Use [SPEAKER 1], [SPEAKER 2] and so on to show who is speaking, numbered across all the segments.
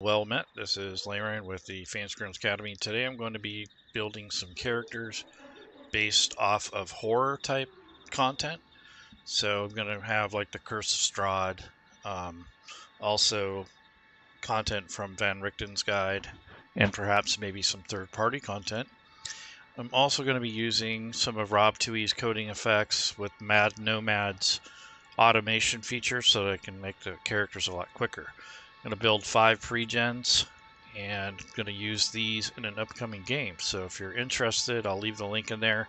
[SPEAKER 1] Well met. This is Layron with the Fantasy Grounds Academy. Today I'm going to be building some characters based off of horror type content. So I'm going to have like the Curse of Strahd, also content from Van Richten's guide, and perhaps maybe some third-party content. I'm also going to be using some of Rob Tui's coding effects with Mad Nomad's automation feature so that I can make the characters a lot quicker. I'm going to build 5 pre-gens and I'm going to use these in an upcoming game. So if you're interested, I'll leave the link in there.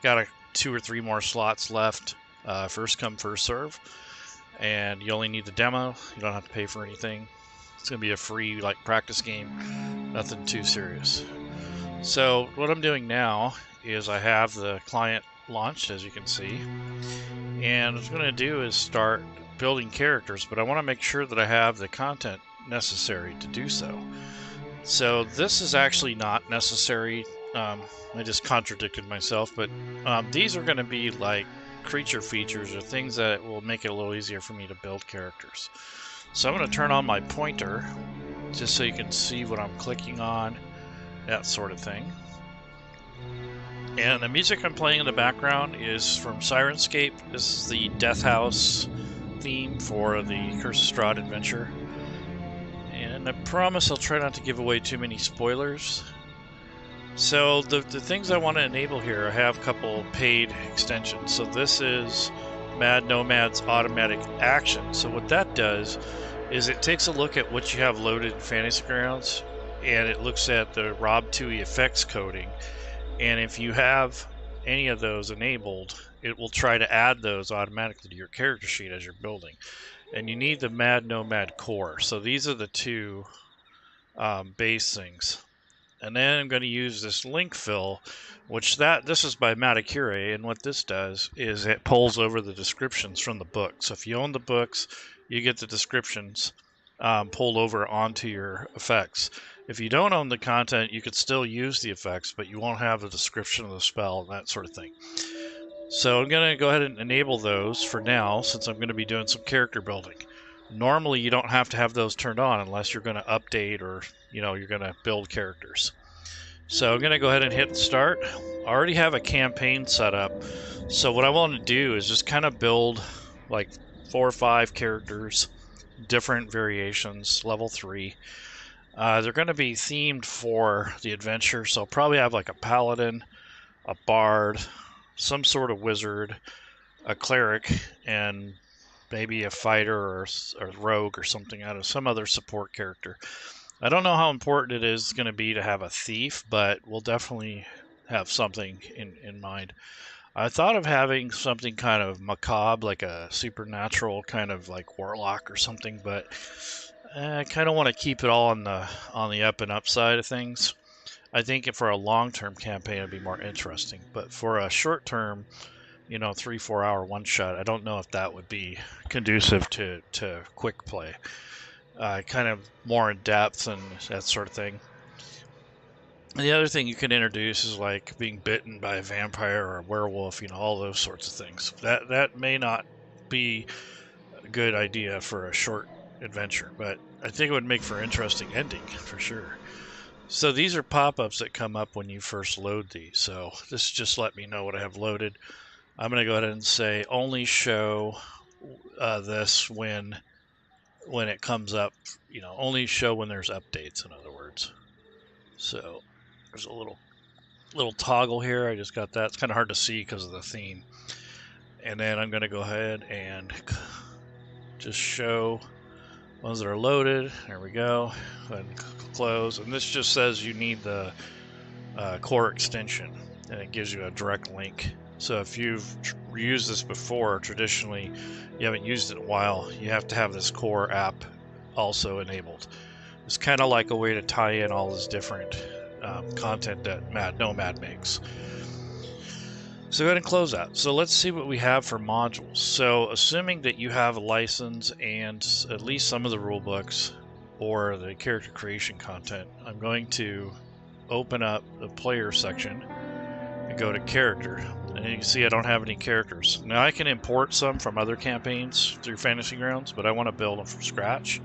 [SPEAKER 1] Got 2 or 3 more slots left. First come, first serve. And you only need the demo. You don't have to pay for anything. It's going to be a free practice game. Nothing too serious. So what I'm doing now is I have the client launched, as you can see. And what I'm going to do is start building characters, but I want to make sure that I have the content necessary to do so. So this is actually not necessary. I just contradicted myself, but these are going to be like creature features or things that will make it a little easier for me to build characters. So I'm going to turn on my pointer just so you can see what I'm clicking on, that sort of thing. And the music I'm playing in the background is from Sirenscape. This is the Death House theme for the Curse of Strahd adventure. And I promise I'll try not to give away too many spoilers. So the things I want to enable here, I have a couple paid extensions. So this is Mad Nomad's Automatic Actions. So what that does is it takes a look at what you have loaded in Fantasy Grounds, and it looks at the Rob Tui effects coding. And if you have any of those enabled, it will try to add those automatically to your character sheet as you're building. And you need the Mad Nomad core. So these are the 2 base things. And then I'm going to use this link fill, which this is by Mattekure, and what this does is it pulls over the descriptions from the book. So if you own the books, you get the descriptions pulled over onto your effects. If you don't own the content, you could still use the effects, but you won't have the description of the spell and that sort of thing. So I'm going to go ahead and enable those for now, since I'm going to be doing some character building. Normally, you don't have to have those turned on unless you're going to update or you're going to build characters. So I'm going to go ahead and hit start. I already have a campaign set up. So what I want to do is just kind of build like 4 or 5 characters, different variations, level 3. They're going to be themed for the adventure, so I'll probably have like a paladin, a bard, some sort of wizard, a cleric, and maybe a fighter or a rogue or something out of some other support character. I don't know how important it is going to be to have a thief, but we'll definitely have something in mind. I thought of having something kind of macabre, like a supernatural kind of like warlock or something, but I kind of want to keep it all on the up and up side of things. I think for a long-term campaign it'd be more interesting, but for a short-term, 3-4 hour one-shot, I don't know if that would be conducive to quick play. Kind of more in depth and that sort of thing. And the other thing you can introduce is like being bitten by a vampire or a werewolf, all those sorts of things. That may not be a good idea for a short adventure, but I think it would make for an interesting ending for sure. So these are pop-ups that come up when you first load these. So this just let me know what I have loaded. I'm going to go ahead and say only show this when it comes up, only show when there's updates, in other words. So there's a little toggle here. I just got that. It's kind of hard to see because of the theme. And then I'm going to go ahead and just show ones that are loaded. There we go. Go ahead and close. And this just says you need the core extension, and it gives you a direct link. So if you've used this before, traditionally, you haven't used it in a while, you have to have this core app also enabled. It's kind of like a way to tie in all this different content that Mad Nomad makes. So go ahead and close that. So let's see what we have for modules. So assuming that you have a license and at least some of the rule books or the character creation content, I'm going to open up the player section and go to character. And you can see I don't have any characters. Now I can import some from other campaigns through Fantasy Grounds, but I want to build them from scratch.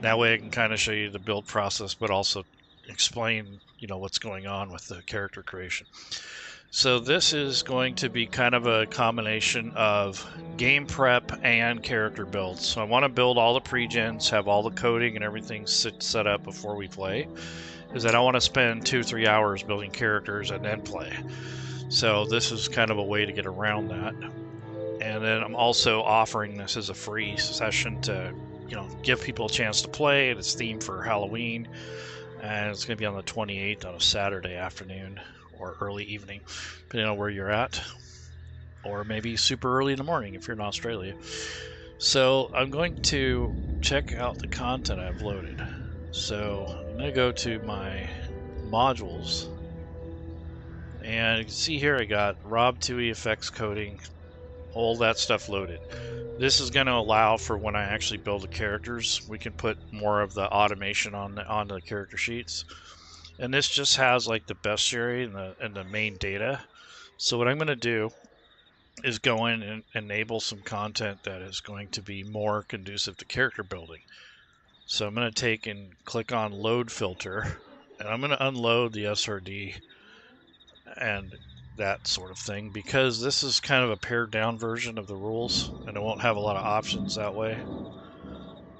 [SPEAKER 1] That way I can kind of show you the build process, but also explain, you know, what's going on with the character creation. So this is going to be kind of a combination of game prep and character builds. So I want to build all the pre-gens, have all the coding and everything set up before we play, because I don't want to spend 2-3 hours building characters and then play. So this is kind of a way to get around that. And then I'm also offering this as a free session to, you know, give people a chance to play. It's themed for Halloween, and it's going to be on the 28th on a Saturday afternoon or early evening, depending on where you're at, or maybe super early in the morning if you're in Australia. So I'm going to check out the content I've loaded. So I'm going to go to my modules, and you can see here I got Rob 2e effects coding, all that stuff loaded. This is going to allow for when I actually build the characters, we can put more of the automation on the character sheets. And this just has like the bestiary and the main data. So what I'm going to do is go in and enable some content that is going to be more conducive to character building. So I'm going to take and click on load filter, and I'm going to unload the SRD and that sort of thing, because this is kind of a pared down version of the rules and it won't have a lot of options that way.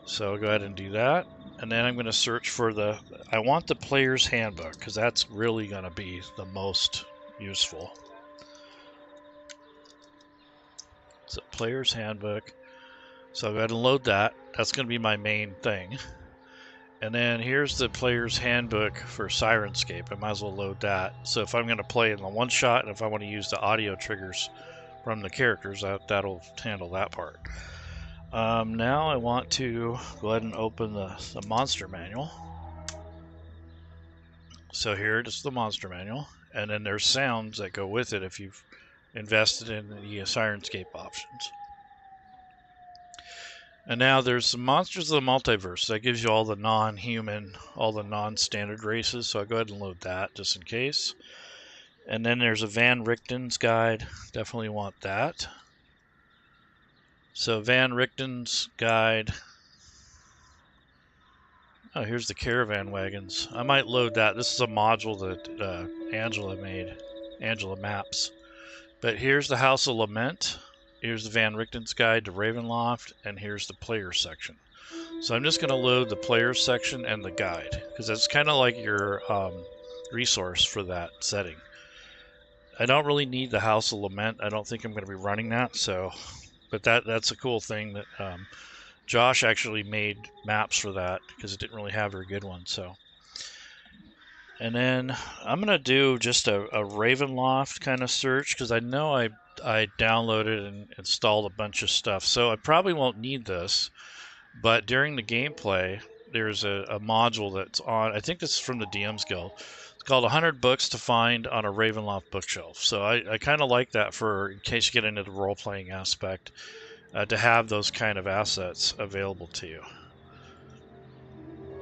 [SPEAKER 1] So I'll go ahead and do that. And then I'm going to search for I want the player's handbook, because that's really going to be the most useful. So player's handbook. So I'll go ahead and load that. That's going to be my main thing. And then here's the player's handbook for Sirenscape. I might as well load that. So if I'm going to play in the one shot, and if I want to use the audio triggers from the characters, that'll handle that part. Now I want to go ahead and open the monster manual. So here it is, the monster manual, and then there's sounds that go with it if you've invested in the Sirenscape options. And now there's some Monsters of the Multiverse. That gives you all the non-human, all the non-standard races, so I'll go ahead and load that just in case. And then there's a Van Richten's guide. Definitely want that. So Van Richten's guide. Oh, here's the caravan wagons. I might load that. This is a module that Angela made, Angela Maps. But here's the House of Lament. Here's the Van Richten's guide to Ravenloft, and here's the player section. So I'm just going to load the player section and the guide, because that's kind of like your resource for that setting. I don't really need the House of Lament. I don't think I'm going to be running that. So, but that's a cool thing that Josh actually made maps for that, because it didn't really have very good ones. So, and then I'm going to do just a Ravenloft kind of search, because I know I downloaded and installed a bunch of stuff. So I probably won't need this, but during the gameplay, there's a module that's on, I think this is from the DM's Guild. It's called 100 Books to Find on a Ravenloft Bookshelf. So I kind of like that for, in case you get into the role-playing aspect, to have those kind of assets available to you.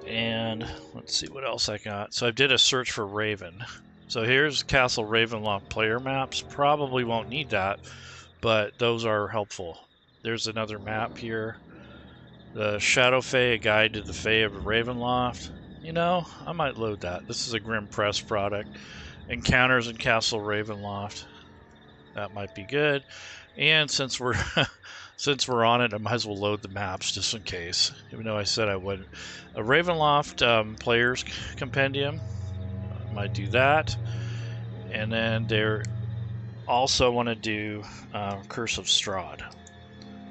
[SPEAKER 1] And let's see what else I got. So I did a search for Raven. So here's Castle Ravenloft player maps. Probably won't need that, but those are helpful. There's another map here. The Shadow Fae, a guide to the Fae of Ravenloft. You know, I might load that. This is a Grim Press product. Encounters in Castle Ravenloft. That might be good. And since we're since we're on it, I might as well load the maps just in case, even though I said I wouldn't. A Ravenloft Players Compendium. I might do that. And then there also want to do Curse of Strahd.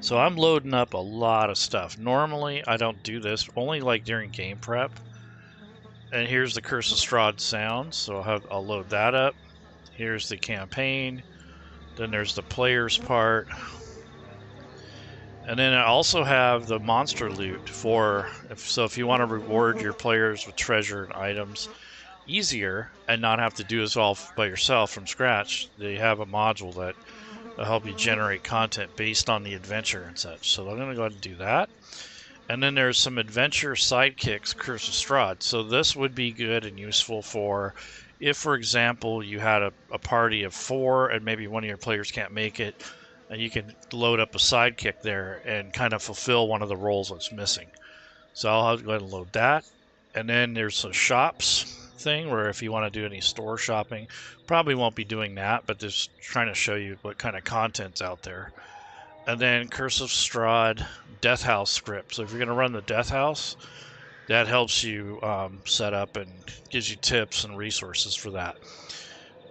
[SPEAKER 1] So I'm loading up a lot of stuff. Normally I don't do this, only like during game prep. And here's the Curse of Strahd sounds, so I'll load that up. Here's the campaign. Then there's the players part. And then I also have the monster loot for, if you want to reward your players with treasure and items easier and not have to do this all by yourself from scratch, they have a module that will help you generate content based on the adventure and such. So I'm going to go ahead and do that. And then there's some adventure sidekicks, Curse of Strahd. So this would be good and useful for if, for example, you had a party of 4 and maybe one of your players can't make it, and you can load up a sidekick there and kind of fulfill one of the roles that's missing. So I'll go ahead and load that. And then there's a shops thing where if you want to do any store shopping, probably won't be doing that, but just trying to show you what kind of content's out there. And then Curse of Strahd Death House script. So if you're going to run the Death House, that helps you set up and gives you tips and resources for that.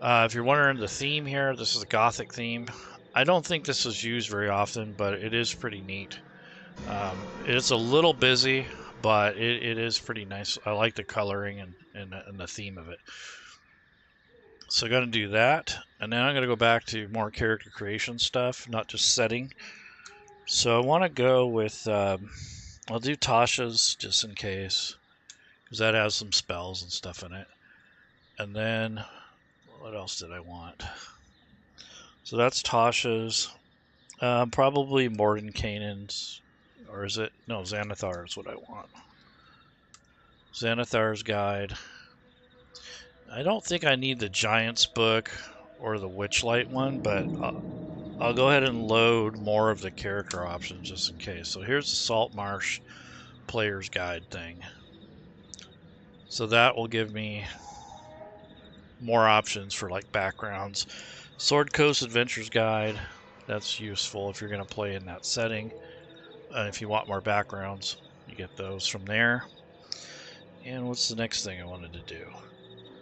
[SPEAKER 1] If you're wondering the theme here, this is a Gothic theme. I don't think this is used very often, but it is pretty neat. It's a little busy, but it is pretty nice. I like the coloring and the theme of it. So I'm going to do that, and then I'm going to go back to more character creation stuff, not just setting. So I want to go with, I'll do Tasha's just in case, because that has some spells and stuff in it. And then, what else did I want? So that's Tasha's. Probably Mordenkainen's, or is it? No, Xanathar is what I want. Xanathar's Guide. I don't think I need the Giant's Book or the Witchlight one, but I'll go ahead and load more of the character options just in case. So here's the Saltmarsh Player's Guide thing. So that will give me more options for like backgrounds. Sword Coast Adventure's Guide. That's useful if you're going to play in that setting. If you want more backgrounds, you get those from there. And what's the next thing I wanted to do?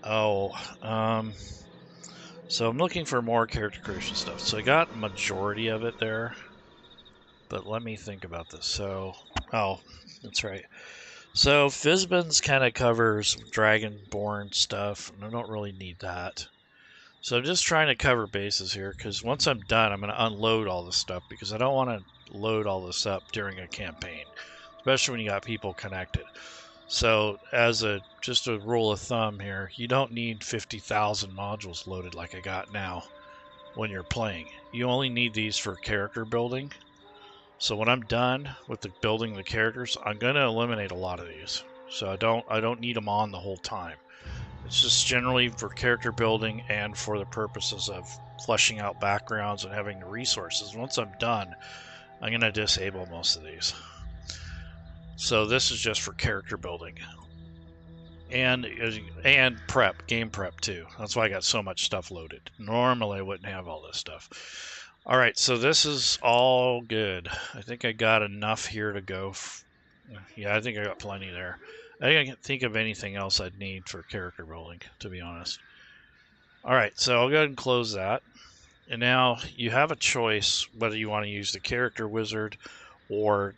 [SPEAKER 1] Oh, so I'm looking for more character creation stuff. So I got majority of it there, but let me think about this. So, oh, that's right. So Fizban's kind of covers Dragonborn stuff, and I don't really need that. So I'm just trying to cover bases here, because once I'm done, I'm going to unload all this stuff, because I don't want to load all this up during a campaign, especially when you got people connected. So as just a rule of thumb here, you don't need 50,000 modules loaded like I got now when you're playing. You only need these for character building. So when I'm done with building the characters, I'm going to eliminate a lot of these. So I don't need them on the whole time. It's just generally for character building and for the purposes of fleshing out backgrounds and having the resources. Once I'm done, I'm going to disable most of these. So this is just for character building. And prep, game prep too. That's why I got so much stuff loaded. Normally I wouldn't have all this stuff. Alright, so this is all good. I think I got enough here to go. Yeah, I think I got plenty there. I think I can't think of anything else I'd need for character building, to be honest. Alright, so I'll go ahead and close that. And now you have a choice whether you want to use the character wizard or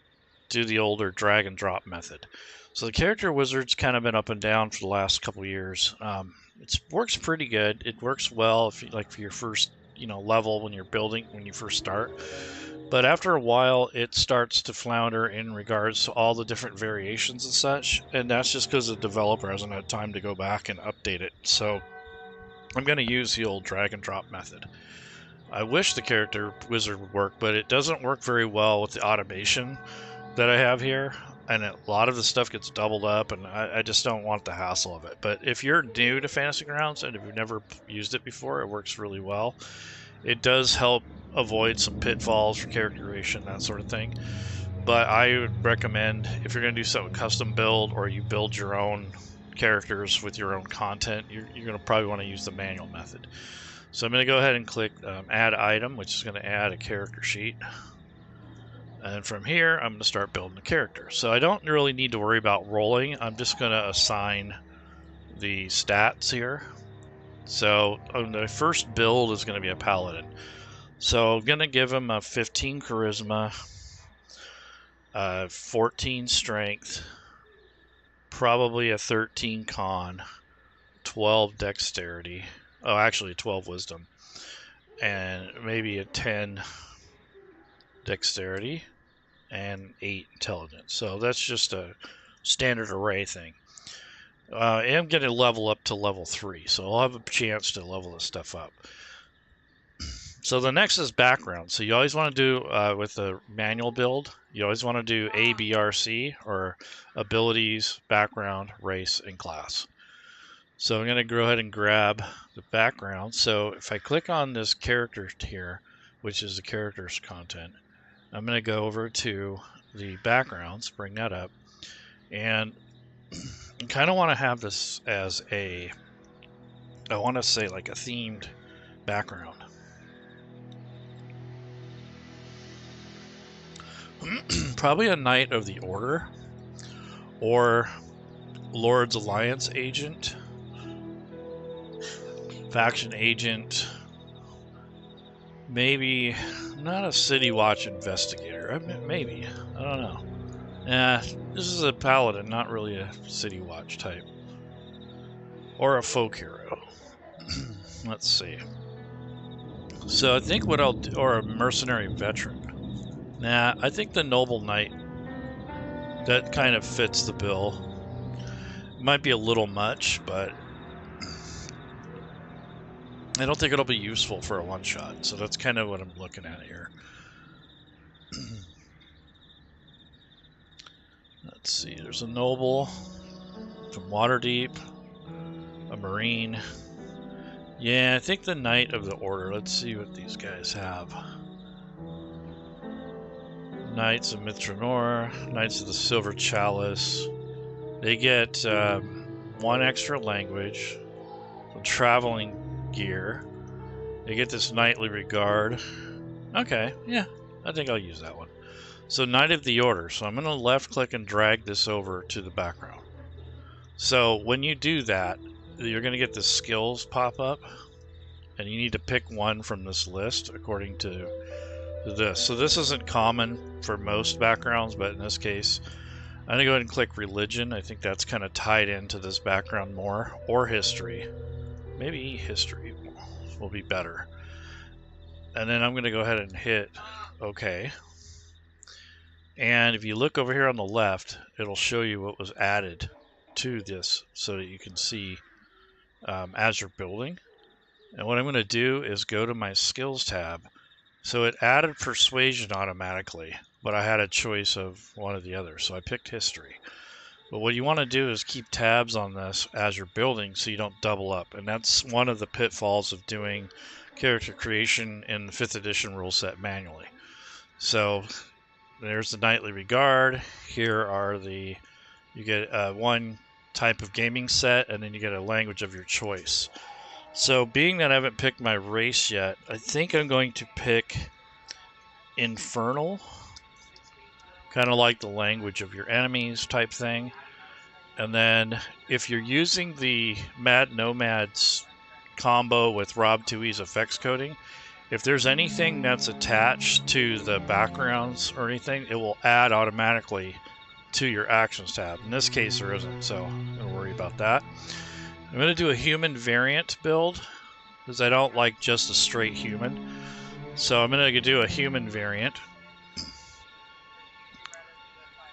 [SPEAKER 1] do the older drag and drop method. So the character wizard's kind of been up and down for the last couple years. It works pretty good. It works well if you, like for your first level when you're building, when you first start. But after a while, it starts to flounder in regards to all the different variations and such, and that's just because the developer hasn't had time to go back and update it. So I'm going to use the old drag and drop method. I wish the character wizard would work, but it doesn't work very well with the automation that I have here, and a lot of the stuff gets doubled up, and I just don't want the hassle of it. But if you're new to Fantasy Grounds and if you've never used it before, it works really well. It does help avoid some pitfalls for character creation, that sort of thing. But I would recommend, if you're going to do something custom build or you build your own characters with your own content, you're going to probably want to use the manual method. So I'm going to go ahead and click Add Item, which is going to add a character sheet. And from here, I'm going to start building a character. So I don't really need to worry about rolling. I'm just going to assign the stats here. So the first build is going to be a paladin. So I'm going to give him a 15 charisma, 14 strength, probably a 13 con, 12 dexterity. Oh, actually 12 wisdom, and maybe a 10 dexterity and 8 intelligence. So that's just a standard array thing. I am going to level up to level 3, so I'll have a chance to level this stuff up. So the next is background. So you always want to do, with the manual build, you always want to do ABRC, or abilities, background, race, and class. So I'm going to go ahead and grab the background. So if I click on this character here, which is the character's content, I'm going to go over to the backgrounds, bring that up, And I kind of want to have this as a, I want to say like a themed background. Probably a Knight of the Order or Lord's Alliance agent, faction agent, maybe not a City Watch investigator, maybe, I don't know. This is a paladin, not really a City Watch type. Or a folk hero. Let's see. So I think what I'll do, or a mercenary veteran. Nah, I think the noble knight, that kind of fits the bill. Might be a little much, but I don't think it'll be useful for a one-shot. So that's kind of what I'm looking at here. Let's see, there's a noble from Waterdeep, a marine. Yeah, I think the Knight of the Order. Let's see what these guys have. Knights of Mithranor, Knights of the Silver Chalice. They get 1 extra language, some traveling gear. They get this knightly regard. Okay, yeah, I think I'll use that one. So Knight of the Order. So I'm going to left click and drag this over to the background. So when you do that, you're going to get the skills pop up, and you need to pick one from this list according to this. So this isn't common for most backgrounds, but in this case, I'm going to go ahead and click religion. I think that's kind of tied into this background more, or history. Maybe history will be better. And then I'm going to go ahead and hit OK. And if you look over here on the left, it'll show you what was added to this so that you can see as you're building. And what I'm going to do is go to my skills tab. So it added persuasion automatically, but I had a choice of one or the other, so I picked history. But what you want to do is keep tabs on this as you're building so you don't double up. And that's one of the pitfalls of doing character creation in the 5th edition rule set manually. So there's the Knightly Regard. Here are the, you get one type of gaming set, and then you get a language of your choice. So being that I haven't picked my race yet, I think I'm going to pick Infernal. Kind of like the language of your enemies type thing. And then if you're using the Mad Nomads combo with Rob 2E's effects coding, if there's anything that's attached to the backgrounds or anything, it will add automatically to your actions tab. In this case, there isn't, so don't worry about that. I'm going to do a human variant build because I don't like just a straight human. So I'm going to do a human variant.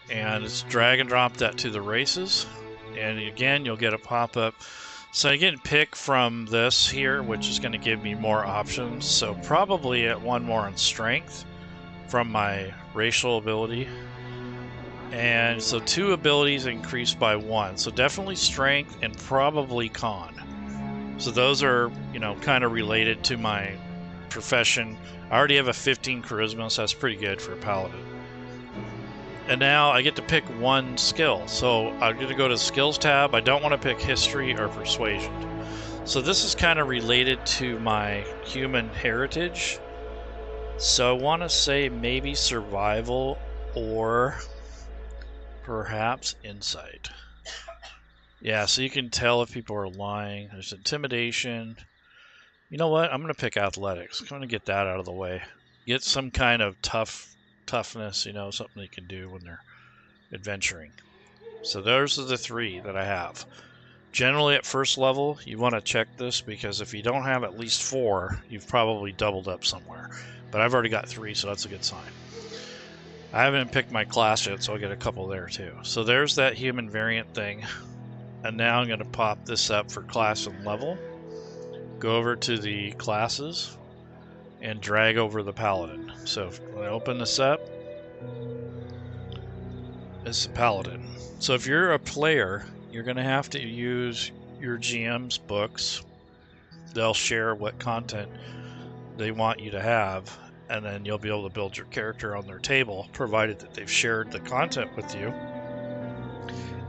[SPEAKER 1] And it's drag and drop that to the races. And again, you'll get a pop-up. So I can pick from this here, which is going to give me more options. So probably at one more on strength from my racial ability. And so 2 abilities increased by 1. So definitely strength and probably con. So those are, you know, kind of related to my profession. I already have a 15 charisma, so that's pretty good for a paladin. And now I get to pick 1 skill. So I'm going to go to the skills tab. I don't want to pick history or persuasion. So this is kind of related to my human heritage. So I want to say maybe survival or perhaps insight. Yeah, so you can tell if people are lying. There's intimidation. You know what? I'm going to pick athletics. I'm going to get that out of the way. Get some kind of toughness, you know, something they can do when they're adventuring. So those are the 3 that I have. Generally at first level, you want to check this because if you don't have at least 4, you've probably doubled up somewhere. But I've already got 3, so that's a good sign. I haven't picked my class yet, so I'll get a couple there too. So there's that human variant thing. And now I'm going to pop this up for class and level. Go over to the classes and drag over the paladin. So when I open this up, it's a paladin. So if you're a player, you're going to have to use your GM's books. They'll share what content they want you to have, and then you'll be able to build your character on their table, provided that they've shared the content with you.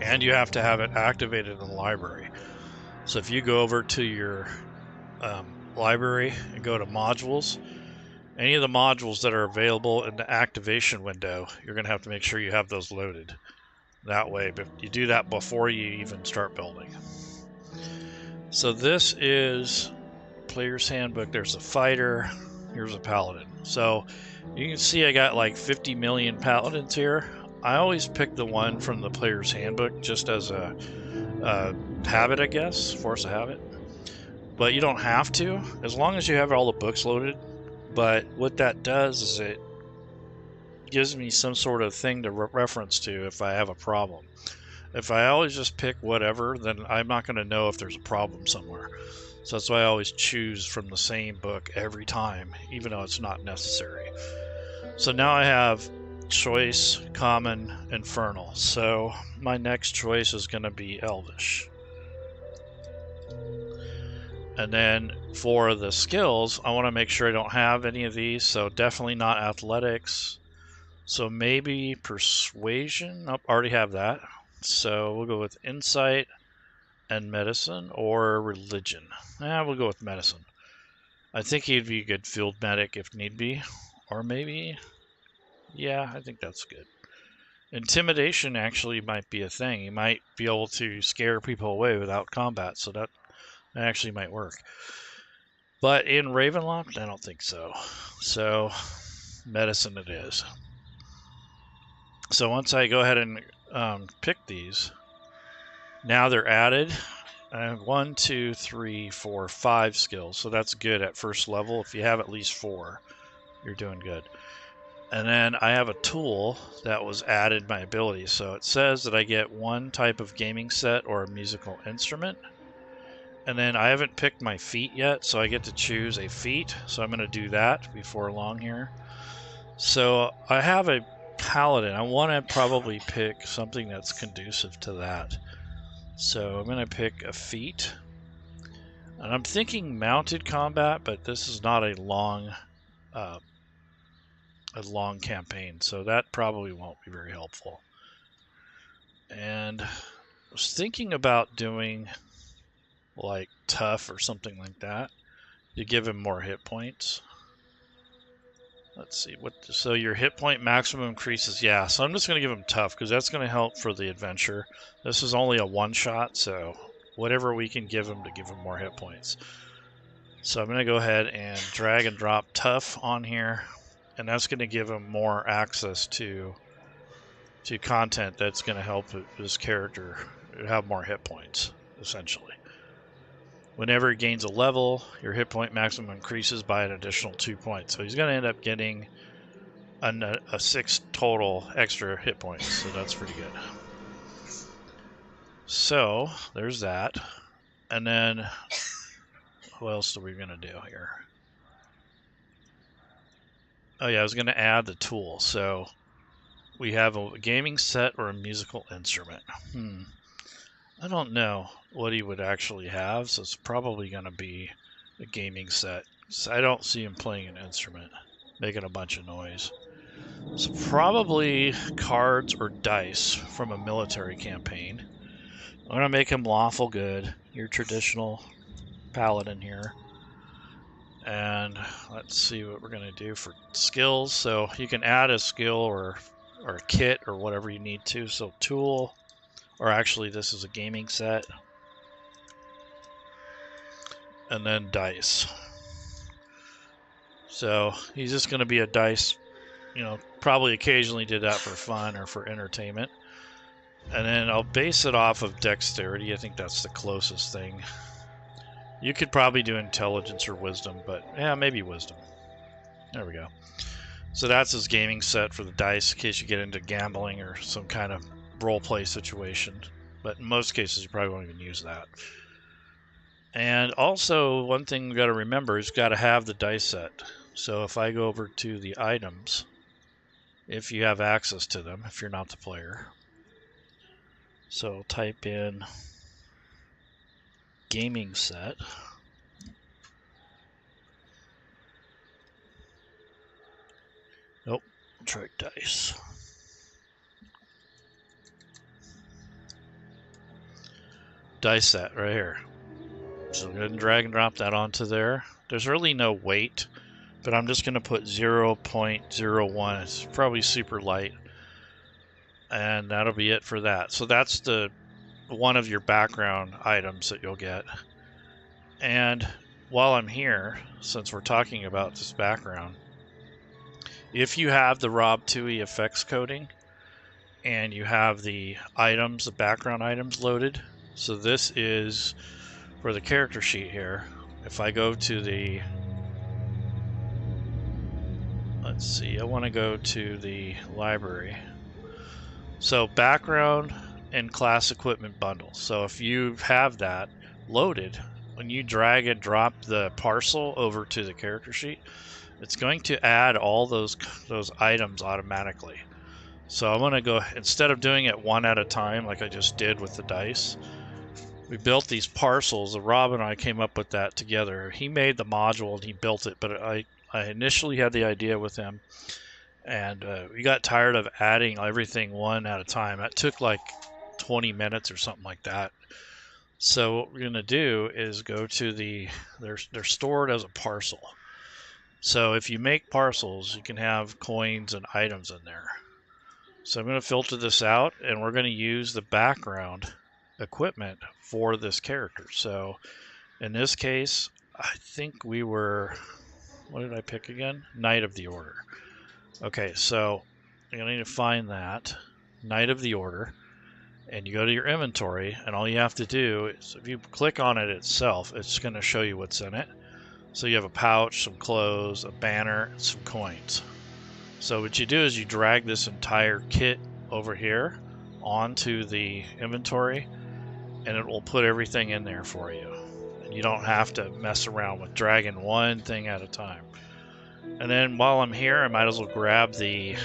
[SPEAKER 1] and you have to have it activated in the library. So if you go over to your library and go to modules, any of the modules that are available in the activation window, you're going to have to make sure you have those loaded. That way, but you do that before you even start building. So this is Player's Handbook. There's a fighter. Here's a paladin. So you can see I got like 50 million paladins here. I always pick the one from the Player's Handbook just as a habit, I guess, force a habit. But you don't have to, as long as you have all the books loaded. But what that does is it gives me some sort of thing to reference to if I have a problem. If I always just pick whatever, then I'm not going to know if there's a problem somewhere. So that's why I always choose from the same book every time, even though it's not necessary. So now I have choice, common, infernal. So my next choice is going to be elvish. And then for the skills, I want to make sure I don't have any of these. So definitely not athletics. So maybe persuasion. I already have that. So we'll go with insight and medicine, or religion. We'll go with medicine. I think he'd be a good field medic if need be. Or maybe, yeah, I think that's good. Intimidation actually might be a thing. He might be able to scare people away without combat, so that actually might work. But in Ravenloft, I don't think so. So, medicine it is. So once I go ahead and pick these, now they're added. I have 1, 2, 3, 4, 5 skills, so that's good at first level. If you have at least 4, you're doing good. And then I have a tool that was added my abilities. So it says that I get 1 type of gaming set or a musical instrument. And then I haven't picked my feat yet, so I get to choose a feat. So I'm going to do that before long here. So I have a paladin. I want to probably pick something that's conducive to that. So I'm going to pick a feat. And I'm thinking mounted combat, but this is not a long campaign, so that probably won't be very helpful. And I was thinking about doing like tough or something like that to give him more hit points. Let's see, so your hit point maximum increases. Yeah, so I'm just going to give him tough because that's going to help for the adventure. This is only a one-shot, so whatever we can give him to give him more hit points. So I'm going to go ahead and drag and drop tough on here, and that's going to give him more access to content that's going to help this character have more hit points, essentially. Whenever he gains a level, your hit point maximum increases by an additional 2 points. So he's going to end up getting a 6 total extra hit points, so that's pretty good. So there's that. And then what else are we going to do here? Oh yeah, I was going to add the tool. So we have a gaming set or a musical instrument. I don't know what he would actually have, so it's probably going to be a gaming set. So I don't see him playing an instrument, making a bunch of noise. So probably cards or dice from a military campaign. I'm going to make him lawful good, your traditional paladin here. And let's see what we're going to do for skills. So you can add a skill or a kit or whatever you need to. So tool, or actually this is a gaming set. And then dice. So he's just going to be a dice, probably occasionally did that for fun or for entertainment. And then I'll base it off of dexterity. I think that's the closest thing. You could probably do intelligence or wisdom, but yeah, maybe wisdom. There we go. So that's his gaming set for the dice in case you get into gambling or some kind of role play situation. But in most cases, you probably won't even use that. And also, one thing we've got to remember is you've got to have the dice set. So if I go over to the items, if you have access to them, if you're not the player. So type in gaming set. Nope, try dice. dice set right here. So go ahead and drag and drop that onto there. There's really no weight, but I'm just going to put 0.01. It's probably super light. And that'll be it for that. So that's the one of your background items that you'll get. And while I'm here, since we're talking about this background, if you have the Rob2e effects coding and you have the items, the background items loaded, so this is for the character sheet here. If I go to the, let's see, I want to go to the library. So background and class equipment bundle. So if you have that loaded, when you drag and drop the parcel over to the character sheet, it's going to add all those items automatically. So I'm going to go, instead of doing it one at a time like I just did with the dice, we built these parcels. Rob and I came up with that together. He made the module and he built it, but I initially had the idea with him, and we got tired of adding everything one at a time. That took like 20 minutes or something like that. So what we're going to do is go to they're stored as a parcel. So if you make parcels, you can have coins and items in there. So I'm going to filter this out, and we're going to use the background equipment for this character. So in this case, I think we were, what did I pick again? Knight of the Order. Okay, so you're going to need to find that, Knight of the Order, and you go to your inventory, and all you have to do is, if you click on it itself, it's going to show you what's in it. So you have a pouch, some clothes, a banner, and some coins. So what you do is you drag this entire kit over here onto the inventory, and it will put everything in there for you. And you don't have to mess around with dragging one thing at a time. And then while I'm here, I might as well grab the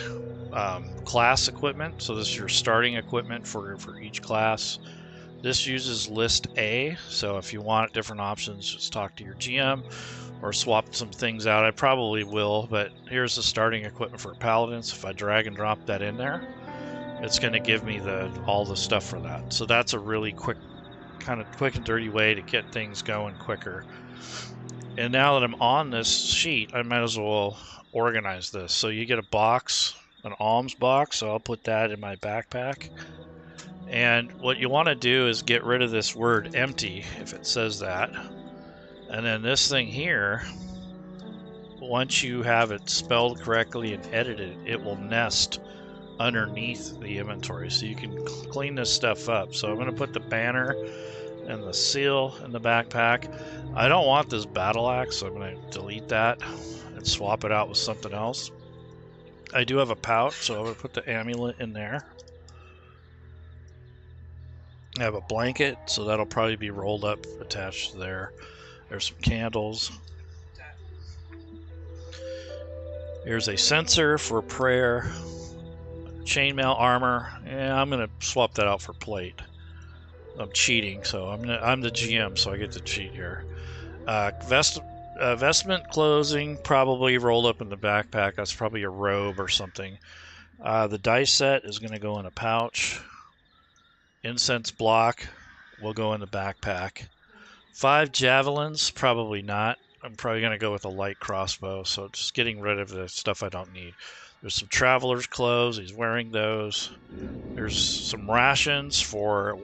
[SPEAKER 1] class equipment. So this is your starting equipment for each class. This uses list A, so if you want different options, just talk to your GM or swap some things out. I probably will, but here's the starting equipment for Paladins. If I drag and drop that in there, it's going to give me all the stuff for that. So that's a really quick and dirty way to get things going quicker. And now that I'm on this sheet, I might as well organize this. So you get a box, an alms box, so I'll put that in my backpack. And what you want to do is get rid of this word empty, if it says that. And then this thing here, once you have it spelled correctly and edited, it will nest underneath the inventory. So you can clean this stuff up. So I'm going to put the banner and the seal in the backpack. I don't want this battle axe, so I'm going to delete that and swap it out with something else. I do have a pouch, so I'm going to put the amulet in there. I have a blanket, so that'll probably be rolled up, attached to there. There's some candles. Here's a censer for prayer. Chainmail armor. Yeah, I'm gonna swap that out for plate. I'm cheating, so I'm the GM, so I get to cheat here. Vestment clothing, probably rolled up in the backpack. That's probably a robe or something. The dice set is gonna go in a pouch. Incense block will go in the backpack. 5 javelins, probably not. I'm probably going to go with a light crossbow, so just getting rid of the stuff I don't need. There's some traveler's clothes. He's wearing those. There's some rations for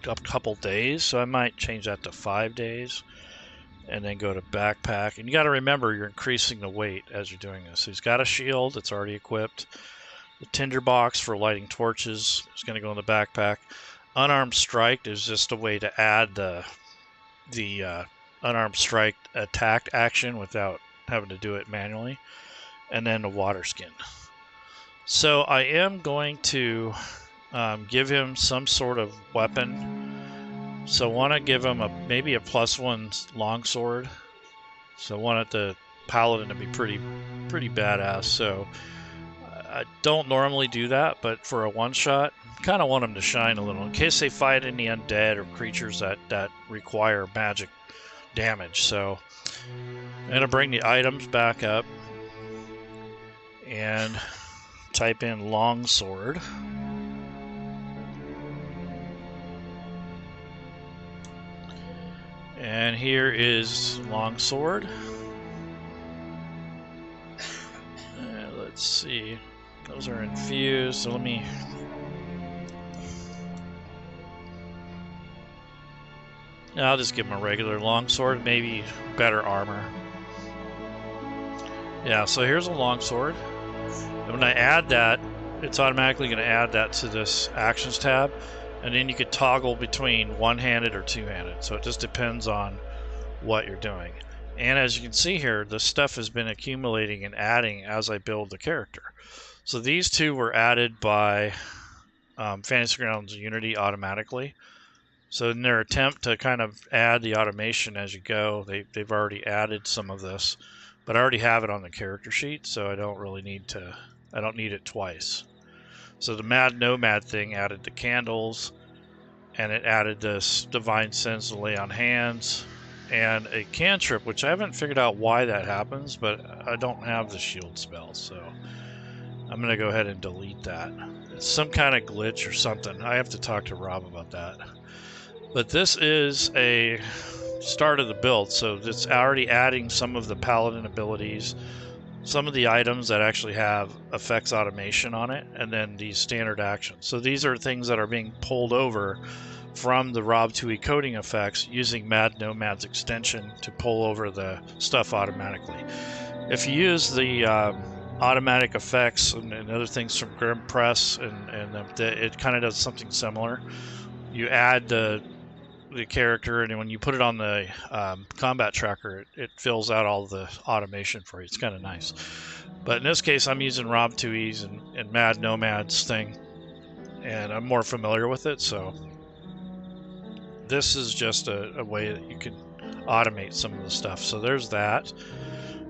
[SPEAKER 1] a couple days, so I might change that to 5 days and then go to backpack. And you got to remember you're increasing the weight as you're doing this. So he's got a shield. It's already equipped. The tinderbox for lighting torches is going to go in the backpack. Unarmed strike is just a way to add the unarmed strike attack action without having to do it manually. And then the water skin. So I am going to give him some sort of weapon. So I want to give him maybe a +1 longsword. So I want the paladin to be pretty badass. So I don't normally do that, but for a one-shot, kind of want them to shine a little in case they fight any undead or creatures that require magic damage. So I'm going to bring the items back up and type in longsword. And here is longsword. Let's see. Those are infused, so let me... I'll just give him a regular longsword, maybe better armor. Yeah, so here's a longsword. And when I add that, it's automatically going to add that to this Actions tab. And then you could toggle between one-handed or two-handed. So it just depends on what you're doing. And as you can see here, this stuff has been accumulating and adding as I build the character. So these two were added by Fantasy Grounds Unity automatically. So in their attempt to kind of add the automation as you go, they've already added some of this, but I already have it on the character sheet, so I don't really need to, I don't need it twice. So the Mad Nomad thing added the candles, and it added this Divine Sense to lay on hands, and a cantrip, which I haven't figured out why that happens, but I don't have the shield spell, so I'm going to go ahead and delete that. It's some kind of glitch or something. I have to talk to Rob about that. But this is a start of the build, so it's already adding some of the paladin abilities, some of the items that actually have effects automation on it, and then these standard actions. So these are things that are being pulled over from the Rob 2e coding effects using Mad Nomad's extension to pull over the stuff automatically. If you use the automatic effects and other things from Grim Press, and it kind of does something similar. You add the character, and when you put it on the combat tracker, it fills out all the automation for you. It's kind of nice. But in this case, I'm using Rob 2e's and Mad Nomad's thing, and I'm more familiar with it, so this is just a way that you can automate some of the stuff. So there's that.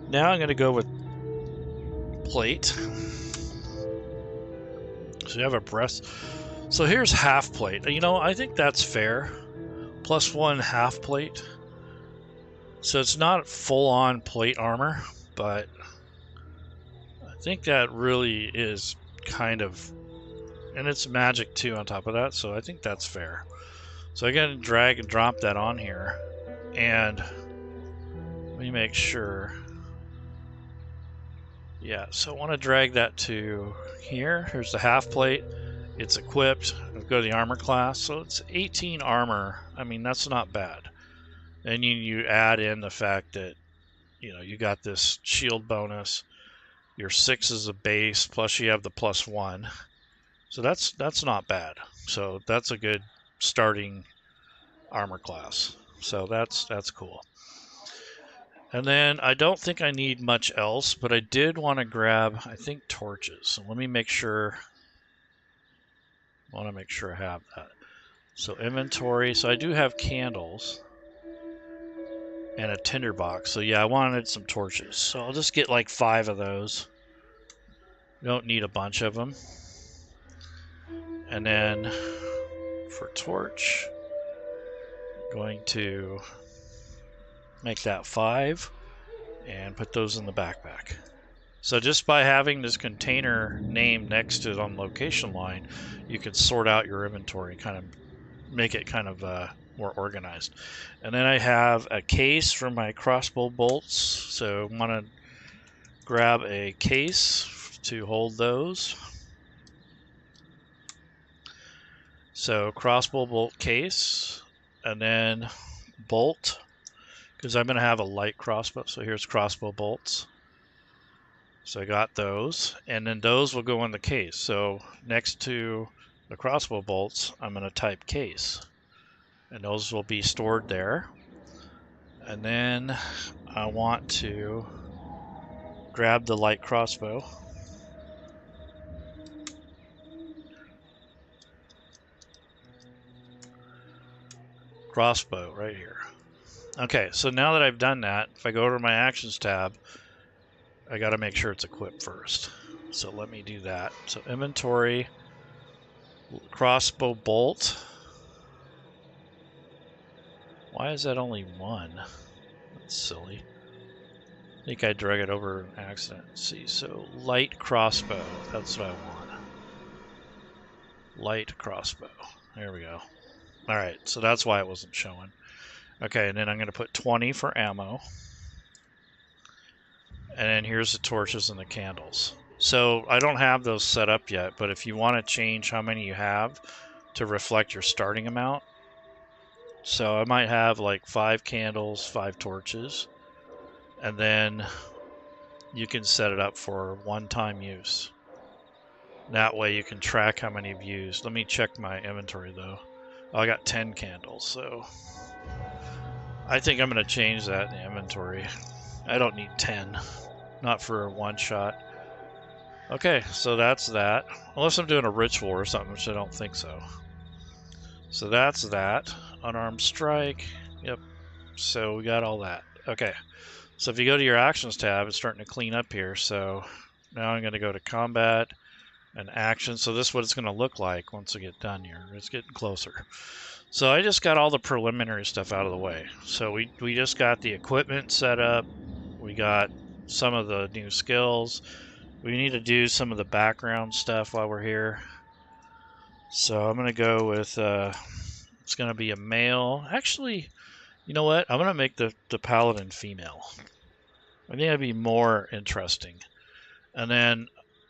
[SPEAKER 1] Now I'm going to go with plate. So you have a breast. So here's half plate. You know, I think that's fair. +1 half plate. So it's not full-on plate armor, but I think that really is kind of, and it's magic too on top of that, so I think that's fair. So I gotta drag and drop that on here, and let me make sure. Yeah, so I want to drag that to here. Here's the half plate. It's equipped. I'll go to the armor class. So it's 18 armor. I mean, that's not bad. And you add in the fact that, you know, you got this shield bonus. Your 6 is a base, plus you have the +1. So that's not bad. So that's a good starting armor class. So that's cool. And then I don't think I need much else, but I did want to grab, I think, torches. So let me make sure. I want to make sure I have that. So inventory. So I do have candles and a tinderbox. So yeah, I wanted some torches. So I'll just get like 5 of those. Don't need a bunch of them. And then for torch, I'm going to make that 5 and put those in the backpack. So just by having this container name next to it on the location line, you can sort out your inventory and kind of make it kind of more organized. And then I have a case for my crossbow bolts. So I want to grab a case to hold those. So crossbow bolt case, and then bolt, because I'm going to have a light crossbow. So here's crossbow bolts. So I got those, and then those will go in the case. So next to the crossbow bolts, I'm going to type case, and those will be stored there. And then I want to grab the light crossbow. Crossbow right here. Okay, so now that I've done that, if I go to my Actions tab, I got to make sure it's equipped first. So let me do that. So inventory, crossbow bolt. Why is that only 1? That's silly. I think I drug it over an accident. Let's see, so light crossbow. That's what I want. Light crossbow. There we go. All right, so that's why it wasn't showing. Okay, and then I'm going to put 20 for ammo. And then here's the torches and the candles. So I don't have those set up yet, but if you want to change how many you have to reflect your starting amount, so I might have like 5 candles, 5 torches, and then you can set it up for one-time use. That way you can track how many you've used. Let me check my inventory though. Oh, I got 10 candles, so I think I'm going to change that in the inventory. I don't need 10. Not for a one-shot. Okay, so that's that. Unless I'm doing a ritual or something, which I don't think so. So that's that. Unarmed strike. Yep. So we got all that. Okay. So if you go to your actions tab, it's starting to clean up here. So now I'm going to go to combat and action. So this is what it's going to look like once we get done here. It's getting closer. So I just got all the preliminary stuff out of the way. So we just got the equipment set up. We got some of the new skills. We need to do some of the background stuff while we're here. So I'm going to go with, it's going to be a male. Actually, you know what? I'm going to make the paladin female. I think that'd be more interesting. And then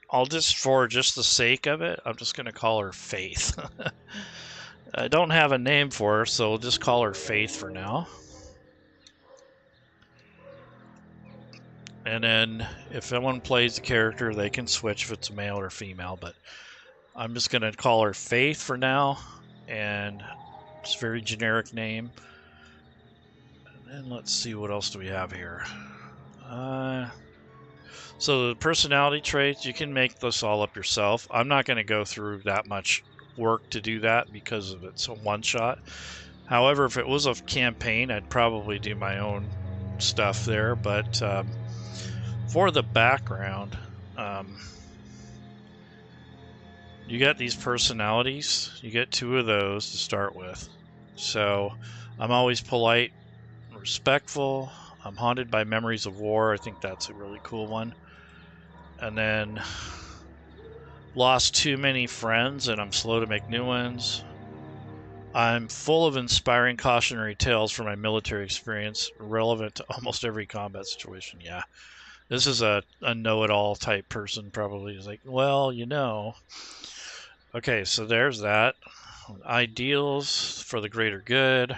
[SPEAKER 1] I'll just, for just the sake of it, I'm just going to call her Faith. I don't have a name for her, so we'll just call her Faith for now. And then if someone plays the character, they can switch if it's male or female, but I'm just going to call her Faith for now, and it's a very generic name. And then let's see, what else do we have here? So the personality traits, you can make this all up yourself. I'm not going to go through that much work to do that because of it's a one-shot. However, if it was a campaign, I'd probably do my own stuff there, but for the background, you get these personalities. You get 2 of those to start with. So I'm always polite, respectful. I'm haunted by memories of war. I think that's a really cool one. And then lost too many friends and I'm slow to make new ones. I'm full of inspiring cautionary tales from my military experience, relevant to almost every combat situation. Yeah. This is a know-it-all type person, probably. Is like, well, you know. Okay, so there's that. Ideals for the greater good.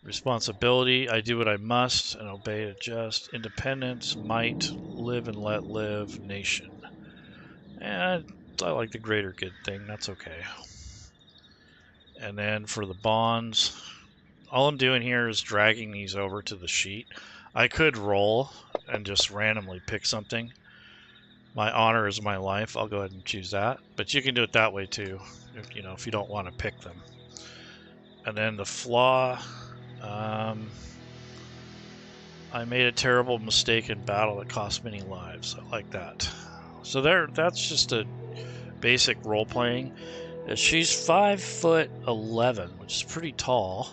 [SPEAKER 1] Responsibility, I do what I must and obey it just. Independence, might, live and let live, nation. And I like the greater good thing, that's okay. And then for the bonds, all I'm doing here is dragging these over to the sheet. I could roll and just randomly pick something. My honor is my life. I'll go ahead and choose that. But you can do it that way too, if you don't want to pick them. And then the flaw, I made a terrible mistake in battle that cost many lives. I like that. So that's just a basic role playing. She's 5'11", which is pretty tall.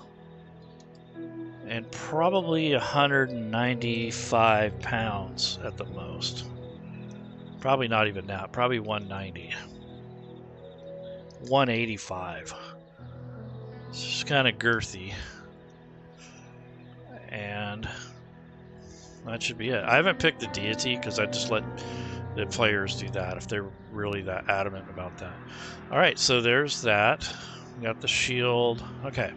[SPEAKER 1] And probably 195 pounds at the most. Probably not even that. Probably 190. 185. She's kind of girthy. And that should be it. I haven't picked the deity because I just let the players do that if they're really that adamant about that. Alright, so there's that. We got the shield. Okay.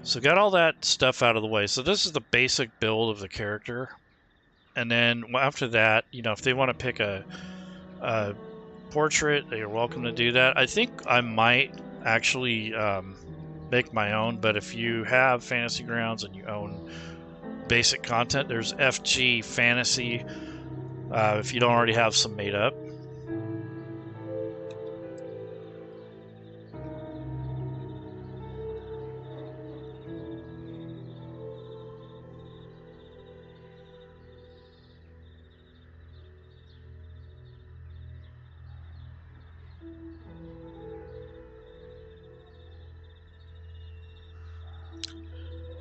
[SPEAKER 1] So got all that stuff out of the way. So this is the basic build of the character. And then after that, if they want to pick a portrait, you're welcome to do that. I think I might actually make my own, but if you have Fantasy Grounds and you own basic content, there's FG Fantasy if you don't already have some made up.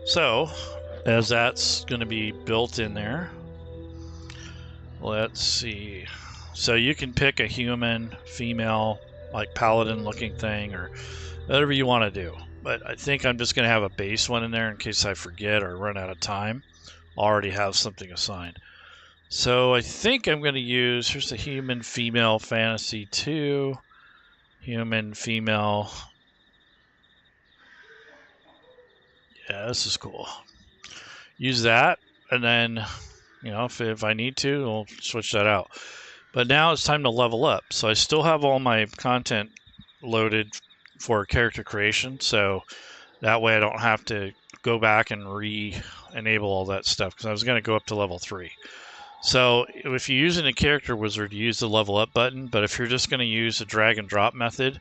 [SPEAKER 1] So, as that's going to be built in there, let's see. So you can pick a human, female, like paladin looking thing, or whatever you want to do. but I think I'm just going to have a base one in there in case I forget or run out of time. I already have something assigned. So I think I'm going to use, here's the human female fantasy 2, human female. Yeah, this is cool. Use that, and then, you know, if I need to, I'll switch that out. But now it's time to level up. So I still have all my content loaded for character creation, so that way I don't have to go back and re-enable all that stuff, because I was going to go up to level 3. So if you're using a character wizard, you use the level up button, but if you're just going to use a drag and drop method,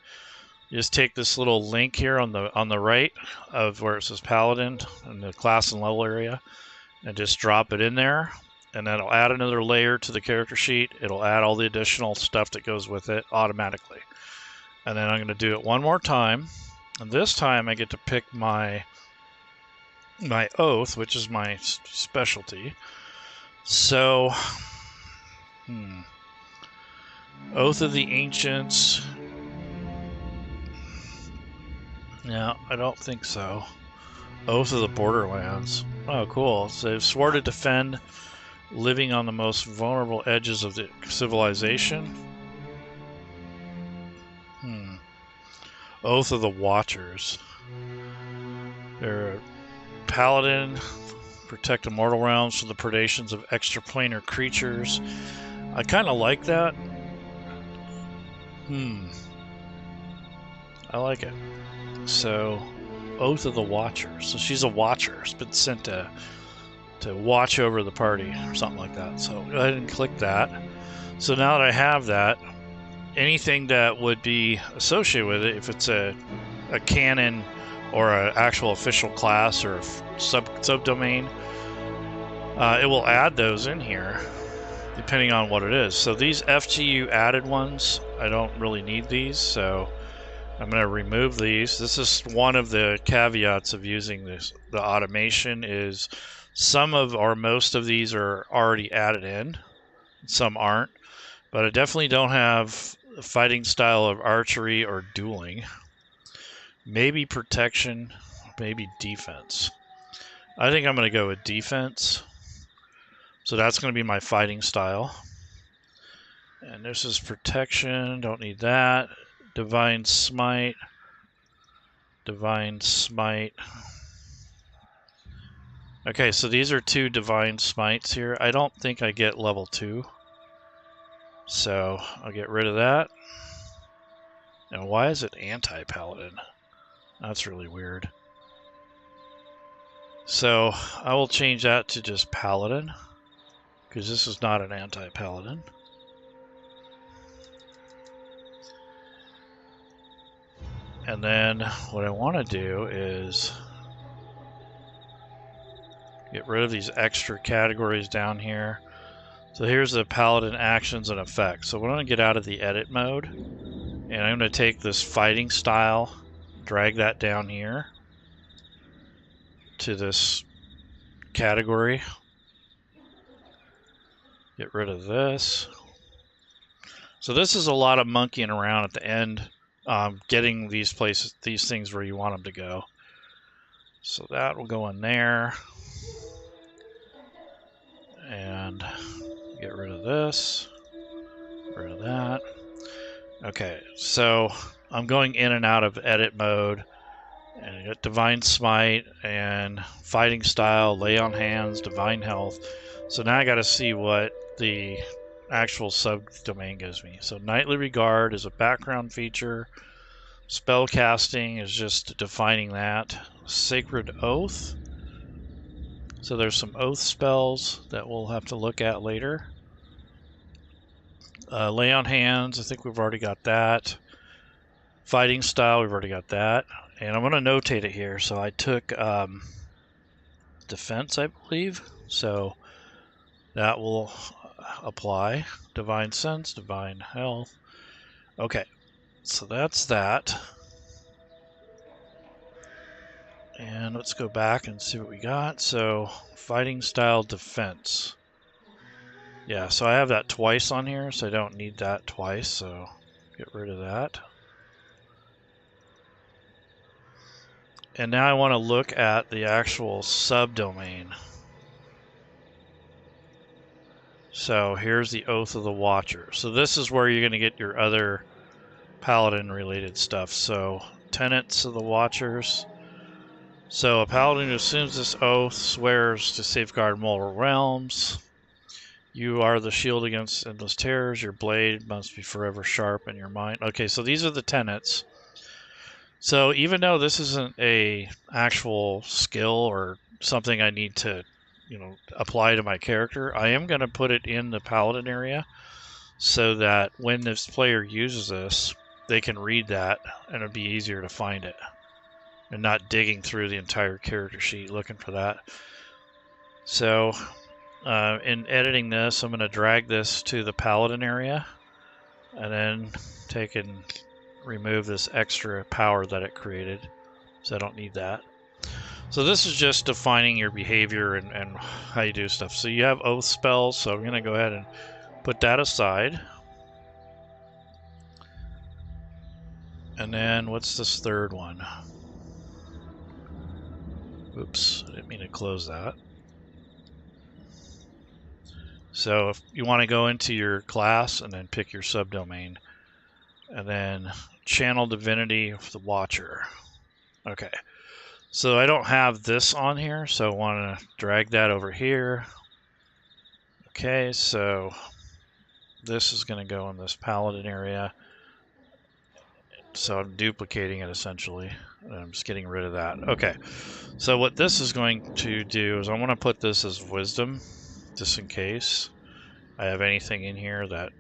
[SPEAKER 1] you just take this little link here on the right of where it says Paladin in the class and level area, and just drop it in there, and then it'll add another layer to the character sheet. It'll add all the additional stuff that goes with it automatically. And then I'm going to do it one more time, and this time I get to pick my oath, which is my specialty. So, Oath of the Ancients. No, I don't think so. Oath of the Borderlands. Oh, cool. So they've swore to defend living on the most vulnerable edges of the civilization. Oath of the Watchers. They're a paladin. Protect immortal realms from the predations of extraplanar creatures. I kind of like that. I like it. So, Oath of the Watcher. So she's a watcher. She's been sent to watch over the party or something like that. So go ahead and click that. So now that I have that, anything that would be associated with it, if it's a canon or an actual official class or a subdomain, it will add those in here depending on what it is. So these FGU added ones, I don't really need these, so I'm going to remove these. This is one of the caveats of using this. The automation is some of or most of these are already added in, some aren't, but I definitely don't have a fighting style of archery or dueling. Maybe protection, maybe defense. I think I'm going to go with defense. So that's going to be my fighting style. And this is protection, don't need that. Divine Smite. Divine Smite. Okay, so these are 2 Divine Smites here. I don't think I get level 2. So I'll get rid of that. And why is it anti-paladin? That's really weird. So I will change that to just paladin, because this is not an anti-paladin. And then what I want to do is get rid of these extra categories down here. So here's the Paladin actions and effects. So we're going to get out of the edit mode, and I'm going to take this fighting style, drag that down here to this category. Get rid of this. So this is a lot of monkeying around at the end, getting these things where you want them to go. So that will go in there. And get rid of this, rid of that. Okay, so I'm going in and out of edit mode, and I got Divine Smite and Fighting Style, Lay on Hands, Divine Health. So now I got to see what the actual subdomain gives me. So Knightly Regard is a background feature. Spell casting is just defining that. Sacred Oath. So there's some oath spells that we'll have to look at later. Lay on Hands, I think we've already got that. Fighting Style, we've already got that. And I'm going to notate it here. So I took Defense, I believe. So that will apply. Divine Sense, Divine Health. Okay, so that's that. And let's go back and see what we got. So, Fighting Style Defense. Yeah, so I have that twice on here, so I don't need that twice, so get rid of that. And now I want to look at the actual subdomain. So here's the Oath of the Watcher. So this is where you're going to get your other Paladin related stuff. So Tenets of the Watchers. So a Paladin who assumes this oath swears to safeguard mortal realms. You are the shield against endless terrors. Your blade must be forever sharp in your mind. Okay, so these are the tenets. So even though this isn't a actual skill or something I need to, apply to my character, I am going to put it in the Paladin area so that when this player uses this, they can read that and it'll be easier to find it and not digging through the entire character sheet looking for that. So in editing this, I'm going to drag this to the Paladin area and then take and remove this extra power that it created, so I don't need that. So this is just defining your behavior and how you do stuff. So you have oath spells, so I'm going to go ahead and put that aside. And then what's this third one? Oops, I didn't mean to close that. So if you want to go into your class and then pick your subdomain, and then channel divinity of the Watcher. Okay, so I don't have this on here, so I want to drag that over here. Okay, so this is going to go in this Paladin area. So I'm duplicating it essentially. I'm just getting rid of that. Okay, so what this is going to do is I want to put this as wisdom, just in case I have anything in here that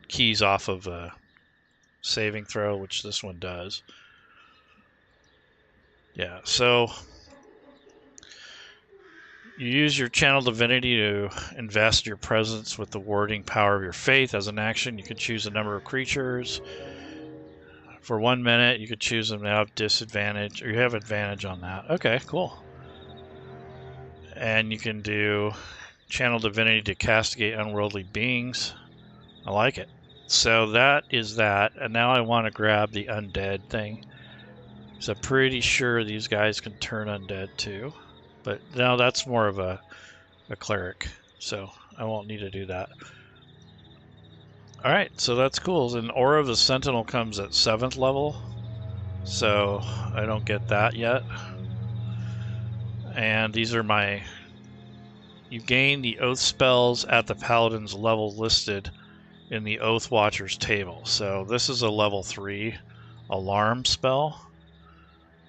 [SPEAKER 1] keys off of a saving throw, which this one does. Yeah, so you use your channel divinity to invest your presence with the warding power of your faith. As an action, you can choose a number of creatures. For 1 minute, you could choose them to have disadvantage, or you have advantage on that. Okay, cool. And you can do channel divinity to castigate unworldly beings. I like it. So that is that, and now I want to grab the undead thing. So I'm pretty sure these guys can turn undead too. But now that's more of a cleric, so I won't need to do that. Alright, so that's cool. And Aura of the Sentinel comes at 7th level, so I don't get that yet. And these are my... You gain the Oath spells at the Paladin's level listed in the Oath Watchers table. So this is a level 3 alarm spell.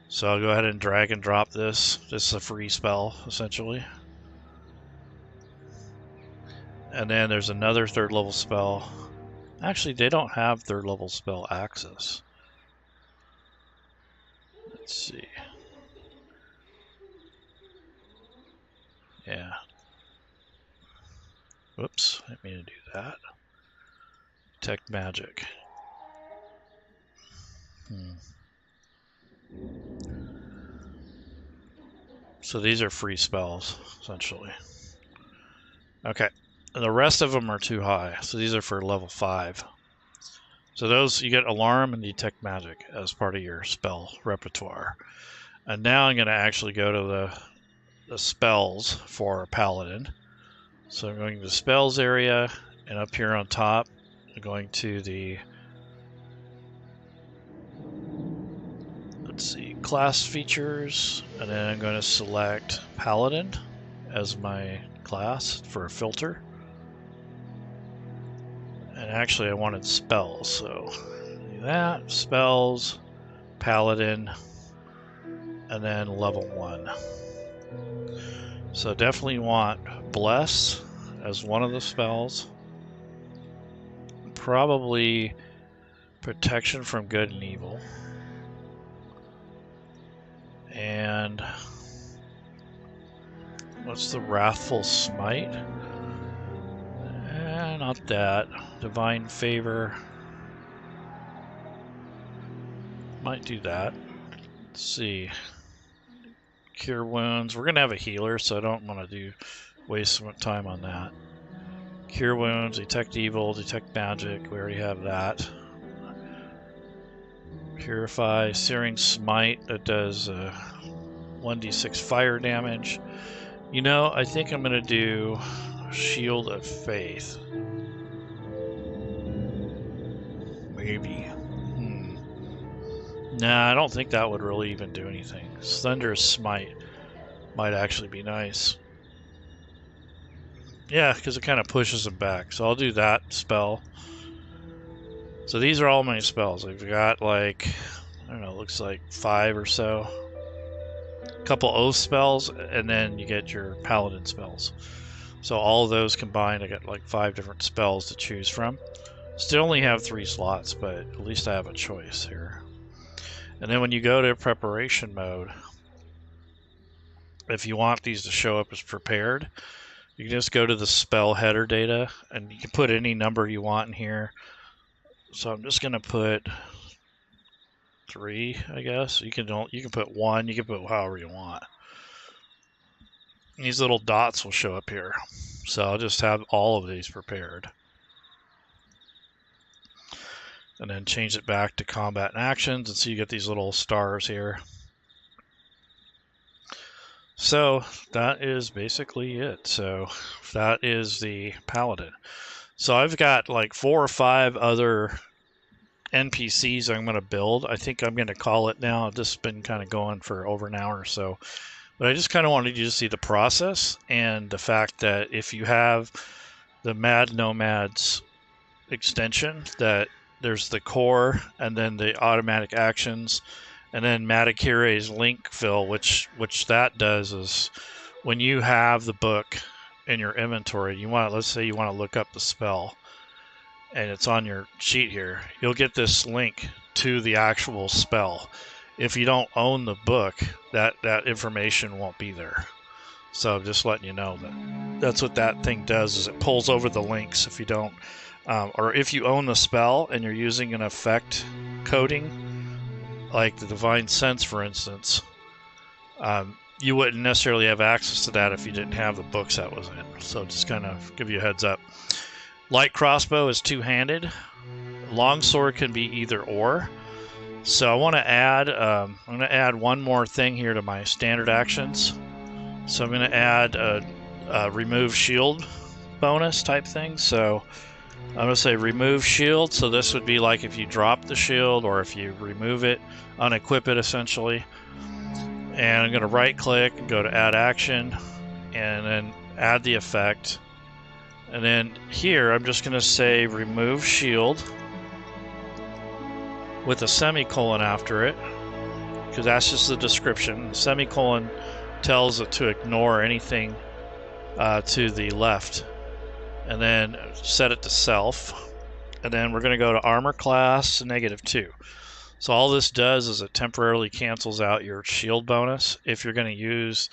[SPEAKER 1] So I'll go ahead and drag and drop this. This is a free spell, essentially. And then there's another 3rd level spell. Actually, they don't have 3rd level spell access. Let's see. Yeah. Whoops, I didn't mean to do that. Detect magic. So these are free spells, essentially. Okay, and the rest of them are too high, so these are for level 5. So those, you get Alarm and Detect Magic as part of your spell repertoire. And now I'm going to actually go to the spells for Paladin. So I'm going to the spells area, and up here on top, I'm going to the, let's see, class features, and then I'm going to select Paladin as my class for a filter. And actually I wanted spells, so do that, spells, Paladin, and then level 1. So definitely want Bless as one of the spells. Probably Protection from Good and Evil. And what's the Wrathful Smite? Not that. Divine Favor. Might do that. Let's see. Cure Wounds. We're going to have a healer, so I don't want to waste some time on that. Cure Wounds, Detect Evil, Detect Magic. We already have that. Purify, Searing Smite. That does 1d6 fire damage. You know, I think I'm going to do Shield of Faith. Maybe. Nah, I don't think that would really even do anything. Thunderous Smite might actually be nice. Yeah, because it kind of pushes them back. So I'll do that spell. So these are all my spells. I've got like, I don't know, looks like 5 or so. A couple oath spells, and then you get your paladin spells. So all of those combined, I got like 5 different spells to choose from. Still only have 3 slots, but at least I have a choice here. And then when you go to preparation mode, if you want these to show up as prepared, you can just go to the spell header data, and you can put any number you want in here. So I'm just going to put 3, I guess. You can put 1, you can put however you want. These little dots will show up here. So I'll just have all of these prepared. And then change it back to combat and actions, and so you get these little stars here. So that is basically it. So that is the paladin. So I've got like 4 or 5 other NPCs I'm going to build. I think I'm going to call it now. I've just been kind of going for over an hour or so. But I just kind of wanted you to see the process and the fact that if you have the Mad Nomads extension, that there's the core and then the automatic actions, and then Mattekure's link fill, which that does is when you have the book in your inventory, you want, let's say you want to look up the spell, and it's on your sheet here, you'll get this link to the actual spell. If you don't own the book, that information won't be there. So just letting you know that's what that thing does, is it pulls over the links if you don't. Or if you own the spell and you're using an effect coding, like the Divine Sense, for instance, you wouldn't necessarily have access to that if you didn't have the books that was in. So just kind of give you a heads up. Light crossbow is 2-handed. Longsword can be either or. So I want to add, I'm going to add one more thing here to my standard actions. So I'm going to add a remove shield bonus type thing. So I'm going to say remove shield. So this would be like if you drop the shield or if you remove it, unequip it essentially. And I'm going to right click and go to add action and then add the effect. And then here I'm just going to say remove shield with a semicolon after it, because that's just the description. The semicolon tells it to ignore anything to the left. And then set it to self. And then we're going to go to armor class -2. So all this does is it temporarily cancels out your shield bonus if you're going to use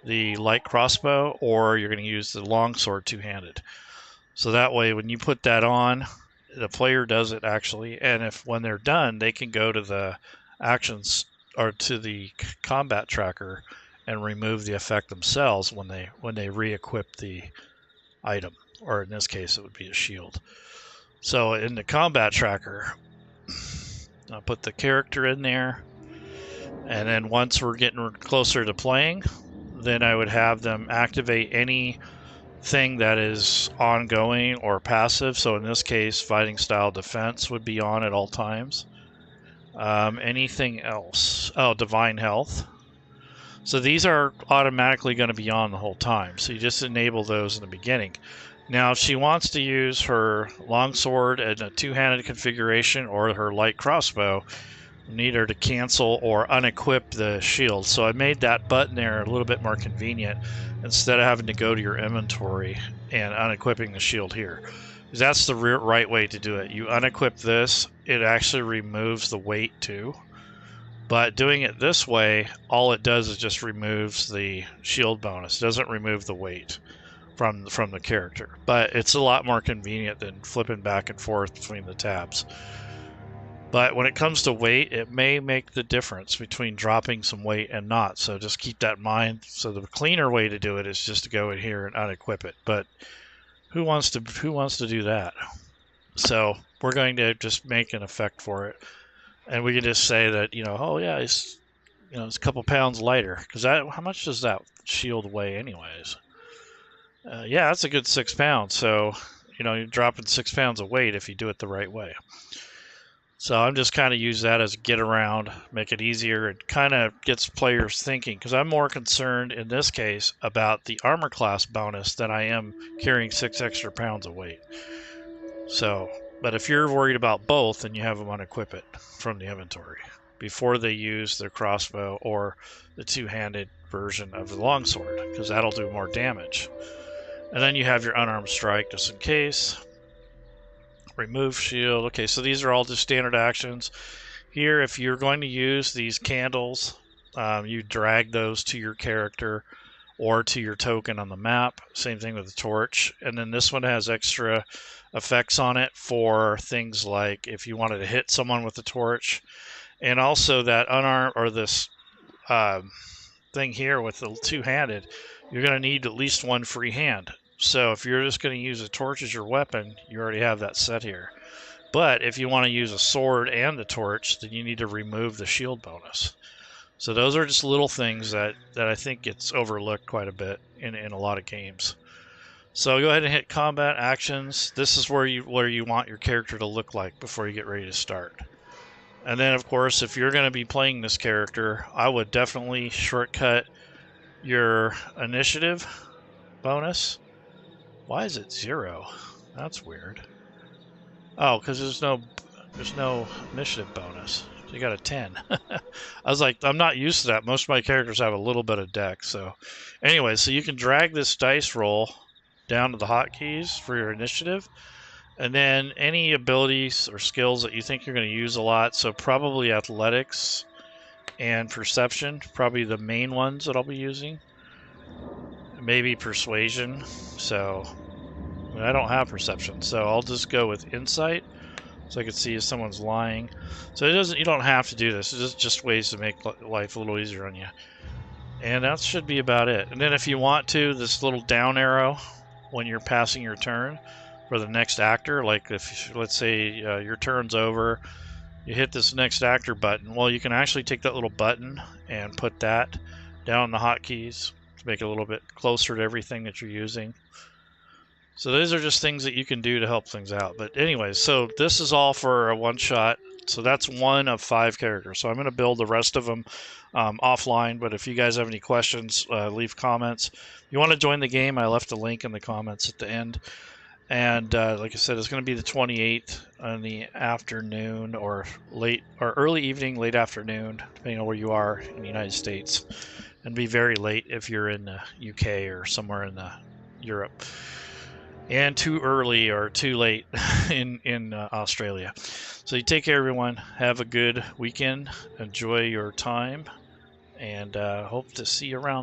[SPEAKER 1] the light crossbow or you're going to use the longsword 2-handed. So that way when you put that on, the player does it actually, and if when they're done, they can go to the actions or to the combat tracker and remove the effect themselves when they re-equip the item, or in this case it would be a shield. So in the combat tracker, I'll put the character in there, and then once we're getting closer to playing, then I would have them activate anything that is ongoing or passive. So in this case, fighting style defense would be on at all times. Anything else? Oh, divine health. So these are automatically going to be on the whole time. So you just enable those in the beginning. Now, if she wants to use her longsword in a 2-handed configuration or her light crossbow, you need her to cancel or unequip the shield. So I made that button there a little bit more convenient instead of having to go to your inventory and unequipping the shield here. That's the right way to do it. You unequip this, it actually removes the weight too. But doing it this way, all it does is just removes the shield bonus. It doesn't remove the weight from the character. But it's a lot more convenient than flipping back and forth between the tabs. But when it comes to weight, it may make the difference between dropping some weight and not. So just keep that in mind. So the cleaner way to do it is just to go in here and unequip it. But who wants to do that? So we're going to just make an effect for it. And we can just say that, you know, oh yeah, you know, it's a couple pounds lighter. Because that, how much does that shield weigh anyways? Yeah, that's a good 6 pounds. So, you know, you're dropping 6 pounds of weight if you do it the right way. So I'm just kind of use that as a get around, make it easier. It kind of gets players thinking, because I'm more concerned in this case about the armor class bonus than I am carrying 6 extra pounds of weight. So, but if you're worried about both, then you have them unequip it from the inventory before they use their crossbow or the two-handed version of the longsword, because that'll do more damage. And then you have your unarmed strike just in case. Remove shield. Okay, so these are all just standard actions. Here, if you're going to use these candles, you drag those to your character or to your token on the map. Same thing with the torch. And then this one has extra effects on it for things like if you wanted to hit someone with the torch. And also that unarmed, or this thing here with the two-handed, you're going to need at least one free hand. So if you're just going to use a torch as your weapon, you already have that set here. But if you want to use a sword and the torch, then you need to remove the shield bonus. So those are just little things that I think gets overlooked quite a bit in a lot of games. So go ahead and hit combat actions. This is where you want your character to look like before you get ready to start. And then, of course, if you're going to be playing this character, I would definitely shortcut your initiative bonus. Why is it 0? That's weird. Oh, because there's no initiative bonus. So you got a 10. I was like, I'm not used to that. Most of my characters have a little bit of dex. So anyway, so you can drag this dice roll down to the hotkeys for your initiative. And then any abilities or skills that you think you're going to use a lot. So probably athletics and perception, probably the main ones that I'll be using. Maybe persuasion. So I don't have perception, so I'll just go with insight, so I can see if someone's lying. So you don't have to do this. It's just ways to make life a little easier on you. And that should be about it. And then if you want to, this little down arrow when you're passing your turn for the next actor, like if let's say your turn's over, you hit this next actor button. Well, you can actually take that little button and put that down in the hotkeys to make it a little bit closer to everything that you're using. So those are just things that you can do to help things out. But anyways, so this is all for a one-shot. So that's 1 of 5 characters. So I'm going to build the rest of them offline. But if you guys have any questions, leave comments. If you want to join the game, I left a link in the comments at the end. And like I said, it's going to be the 28th in the afternoon or early evening, late afternoon, depending on where you are in the United States. And be very late if you're in the UK or somewhere in Europe. And too early or too late in Australia. So you take care, everyone. Have a good weekend. Enjoy your time. And hope to see you around.